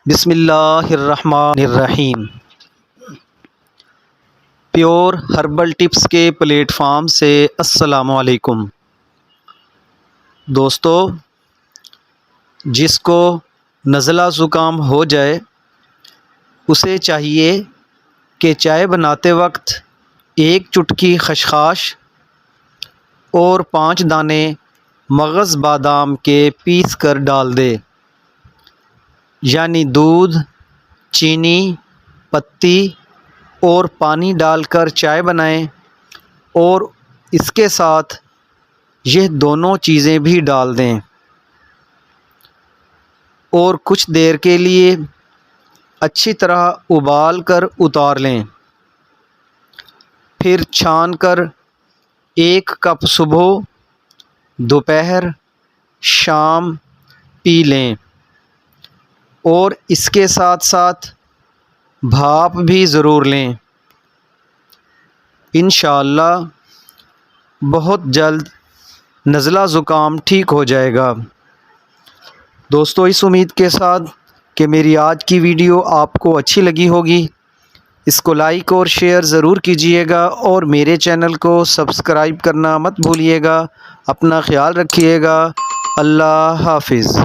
بسم اللہ الرحمن الرحیم۔ پیور ہربل ٹپس کے پلیٹ فارم سے السلام علیکم دوستو، جس کو نزلہ زکام ہو جائے اسے چاہیے کہ چائے بناتے وقت 1 چٹکی خشخاش اور 5 دانے مغز بادام کے پیس کر ڈال دے، یعنی دودھ، چینی، پتی اور پانی ڈال کر چائے بنائیں اور اس کے ساتھ یہ دونوں چیزیں بھی ڈال دیں اور کچھ دیر کے لیے اچھی طرح ابال کر اتار لیں، پھر چھان کر 1 کپ صبح، دوپہر، شام پی لیں اور اس کے ساتھ ساتھ بھاپ بھی ضرور لیں۔ انشاءاللہ بہت جلد نزلہ زکام ٹھیک ہو جائے گا۔ دوستو، اس امید کے ساتھ کہ میری آج کی ویڈیو آپ کو اچھی لگی ہوگی، اس کو لائک اور شیئر ضرور کیجئے گا اور میرے چینل کو سبسکرائب کرنا مت بھولیے گا۔ اپنا خیال رکھیے گا۔ اللہ حافظ۔